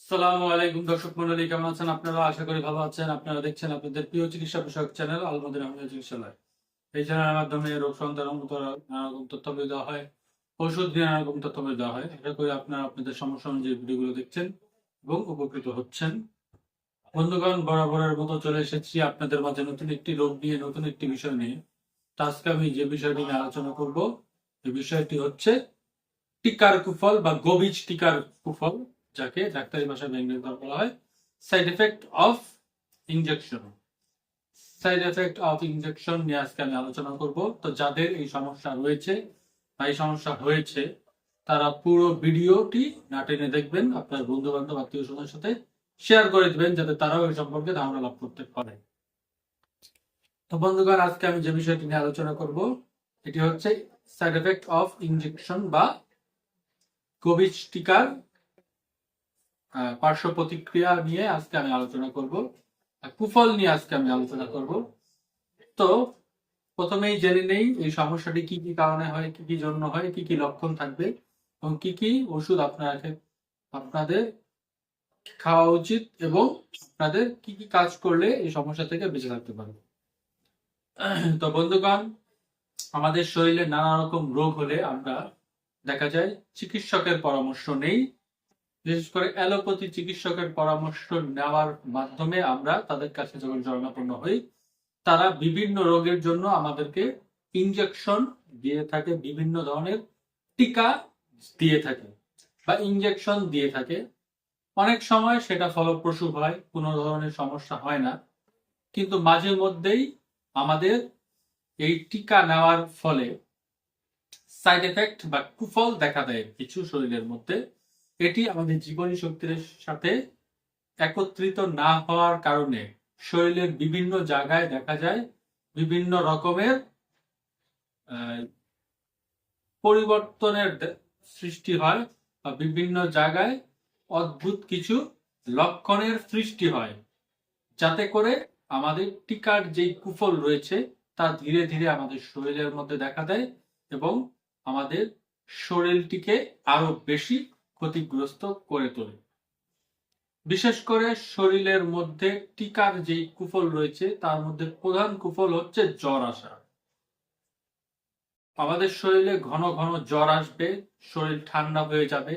আসসালামু আলাইকুম দর্শক মন্ডলী, কেমন আছেন আপনারা? আশা করি ভালো আছেন। আপনারা দেখছেন আপনাদের প্রিয় চিকিৎসা বিষয়ক চ্যানেল আলমদিনা হোমিও চিকিৎসালয়। এই চ্যানেলের মাধ্যমে রোগ সংক্রান্ত নানা রকম তথ্যাবলি দেওয়া হয়, ওষুধ নিয়ে নানা রকম তথ্যাবলি দেওয়া হয়। আশা করি আপনারা আপনাদের সমস্যা অনুযায়ী ভিডিওগুলো দেখছেন এবং উপকৃত হচ্ছেন। বন্ধুগণ, বরাবরের মতো চলে এসেছি আপনাদের মাঝে নতুন একটি রোগ নিয়ে, নতুন একটি বিষয় নিয়ে। তো আজকে আমি যে বিষয়টি নিয়ে আলোচনা করব, এই বিষয়টি হচ্ছে টিকার কুফল বা গোবিজ টিকার কুফল, যাকে ডাক্তারি ভাষায় ব্যঙ্গায়িত বলা হয় side effect of injection. Side effect of injection নিয়ে আজকে আমি আলোচনা করব। তো যাদের এই সমস্যা রয়েছে বা এই সমস্যা হয়েছে, তারা পুরো ভিডিওটি না টেনে দেখবেন, আপনার বন্ধু বান্ধব আত্মীয় স্বজনের সাথে শেয়ার করে দিবেন, যাতে তারাও এই সম্পর্কে ধারণা লাভ করতে পারে। তো বন্ধুগণ, আজকে আমি যে বিষয়টি নিয়ে আলোচনা করব, এটি হচ্ছে সাইড এফেক্ট অফ ইনজেকশন বা কোভিড টিকার পার্শ্ব প্রতিক্রিয়া নিয়ে আজকে আমি আলোচনা করব, কুফল নিয়ে আজকে আমি আলোচনা করব। তো প্রথমেই জেনে নেই এই সমস্যাটি কি কি কারণে হয়, কি কি জন্য হয়, কি কি লক্ষণ থাকবে এবং কি কি ওষুধ আপনাদের খাওয়া উচিত এবং আপনাদের কি কি কাজ করলে এই সমস্যা থেকে বেঁচে থাকতে পারবে। তো বন্ধুগণ, আমাদের শরীরে নানা রকম রোগ হলে আমরা দেখা যায় চিকিৎসকের পরামর্শ নেই। বিশেষ করে অ্যালোপ্যাথি চিকিৎসকের পরামর্শ নেওয়ার মাধ্যমে আমরা তাদের কাছে যখন শরণাপন্ন হই, তারা বিভিন্ন রোগের জন্য আমাদেরকে ইনজেকশন দিয়ে থাকে, বিভিন্ন ধরনের টিকা দিয়ে থাকে বা ইনজেকশন দিয়ে থাকে। অনেক সময় সেটা ফলপ্রসূ হয়, কোনো ধরনের সমস্যা হয় না, কিন্তু মাঝে মধ্যেই আমাদের এই টিকা নেওয়ার ফলে সাইড এফেক্ট বা কুফল দেখা দেয় কিছু শরীরের মধ্যে। এটি আমাদের জীবনী শক্তির সাথে একত্রিত না হওয়ার কারণে শরীরের বিভিন্ন জায়গায় দেখা যায় বিভিন্ন রকমের পরিবর্তনের সৃষ্টি হয় বা বিভিন্ন জায়গায় অদ্ভুত কিছু লক্ষণের সৃষ্টি হয়, যাতে করে আমাদের টিকার যে কুফল রয়েছে তা ধীরে ধীরে আমাদের শরীরের মধ্যে দেখা দেয় এবং আমাদের শরীরটিকে আরো বেশি ক্ষতিগ্রস্ত করে তোলে। বিশেষ করে শরীরের মধ্যে টিকার যে কুফল রয়েছে তার মধ্যে প্রধান কুফল হচ্ছে জ্বর আসা। আমাদের শরীরে ঘন ঘন জ্বর আসবে, শরীর ঠান্ডা হয়ে যাবে,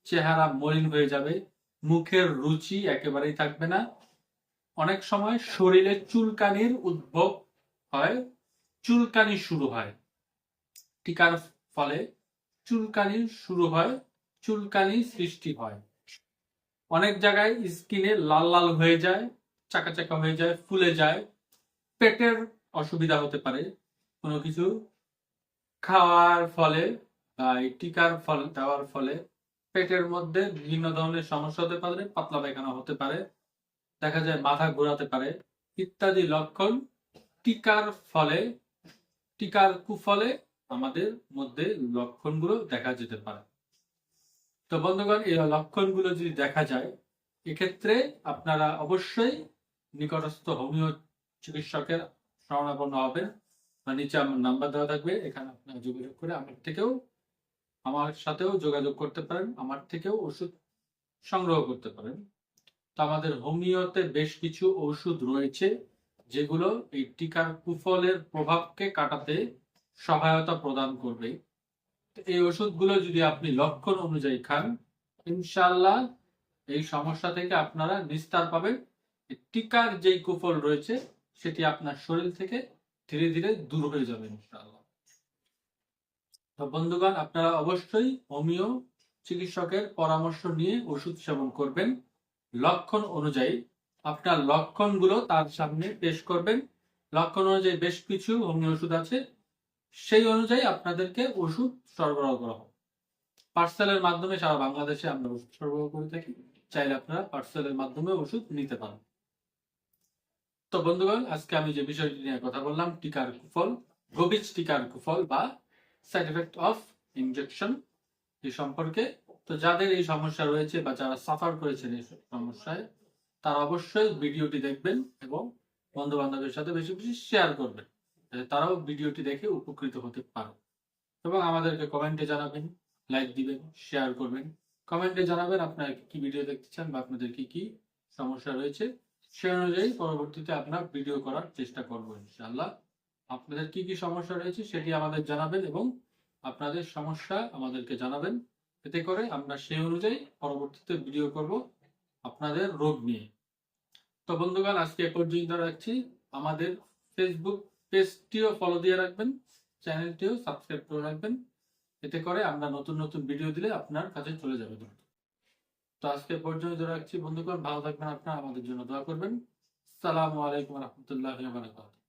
চেহারা মলিন হয়ে যাবে, মুখের রুচি একেবারেই থাকবে না। অনেক সময় শরীরে চুলকানির উদ্ভব হয়, চুলকানি শুরু হয় টিকার ফলে, চুলকানি শুরু হয়, চুলকানি সৃষ্টি হয়। অনেক জায়গায় স্কিনে লাল লাল হয়ে যায়, চাকা চাকা হয়ে যায়, ফুলে যায়। পেটের অসুবিধা হতে পারে কোনো কিছু খাওয়ার ফলে বা এই টিকার ফল দেওয়ার ফলে। পেটের মধ্যে বিভিন্ন ধরনের সমস্যা হতে পারে, পাতলা পায়খানা হতে পারে, দেখা যায় মাথা ঘোরাতে পারে, ইত্যাদি লক্ষণ টিকার ফলে, টিকার কুফলে আমাদের মধ্যে লক্ষণগুলো দেখা যেতে পারে। তো বন্ধুগণ, এই লক্ষণগুলো যদি দেখা যায়, এক্ষেত্রে আপনারা অবশ্যই নিকটস্থ হোমিও চিকিৎসকের শরণাপন্ন হবেন। নিচে আমার নাম্বার দেওয়া থাকবে, এখানে আপনারা যোগাযোগ করে আমার সাথেও যোগাযোগ করতে পারেন, আমার থেকেও ওষুধ সংগ্রহ করতে পারেন। তো আমাদের হোমিওতে বেশ কিছু ওষুধ রয়েছে যেগুলো এই টিকার কুফলের প্রভাবকে কাটাতে সহায়তা প্রদান করবে। এই ওষুধগুলো যদি আপনি লক্ষণ অনুযায়ী খান, ইনশাআল্লাহ এই সমস্যা থেকে আপনারা নিস্তার পাবেন। টিকার যেই কুফল রয়েছে সেটি আপনার শরীর থেকে ধীরে ধীরে দূর হয়ে যাবে ইনশাআল্লাহ। তো বন্ধুগণ, আপনারা অবশ্যই হোমিও চিকিৎসকের পরামর্শ নিয়ে ওষুধ সেবন করবেন লক্ষণ অনুযায়ী। আপনার লক্ষণগুলো তার সামনে পেশ করবেন। লক্ষণ অনুযায়ী বেশ কিছু হোমিও ওষুধ আছে, সেই অনুযায়ী আপনাদেরকে ওষুধ সরবরাহ করা হবে। পার্সেলের মাধ্যমে সারা বাংলাদেশে আমরা ওষুধ সরবরাহ করে থাকি, চাইলে আপনারা পার্সেলের মাধ্যমে ওষুধ নিতে পারেন। তো বন্ধুগণ, আজকে আমি যে বিষয়টি নিয়ে কথা বললাম, টিকার কুফল, গোবিজ টিকার কুফল বা সাইড এফেক্ট অফ ইনজেকশন, এই সম্পর্কে। তো যাদের এই সমস্যা রয়েছে বা যারা সাফার করেছেন এই সমস্যায়, তারা অবশ্যই ভিডিওটি দেখবেন এবং বন্ধু বান্ধবের সাথে বেশি বেশি শেয়ার করবেন, যাতে তারাও ভিডিওটি দেখে উপকৃত হতে পারে। এবং আমাদেরকে কমেন্টে জানাবেন, লাইক দিবেন, শেয়ার করবেন। কমেন্টে জানাবেন আপনারা কি ভিডিও দেখতে চান বা আপনাদের কি কি সমস্যা রয়েছে, সে অনুযায়ী পরবর্তীতে আপনার ভিডিও করার চেষ্টা করব ইনশাআল্লাহ। আপনাদের কি কি সমস্যা রয়েছে সেটি আমাদের জানাবেন এবং আপনাদের সমস্যা আমাদেরকে জানাবেন, এতে করে আমরা সেই অনুযায়ী পরবর্তীতে ভিডিও করব আপনাদের রোগ নিয়ে। তো বন্ধুগণ, আজকে এ পর্যন্ত রাখছি। আমাদের ফেসবুক পেজটিও ফলো দিয়ে রাখবেন, চ্যানেলটিও সাবস্ক্রাইব করে রাখবেন, এতে করে আমরা নতুন নতুন ভিডিও দিলে আপনার কাছে চলে যাবে দ্রুত। তো আজকে পর্যন্ত রাখছি বন্ধুগণ, ভালো থাকবেন আপনারা, আমাদের জন্য দোয়া করবেন। আসসালামু আলাইকুম রহমতুল্লাহ বারাকাতুহু।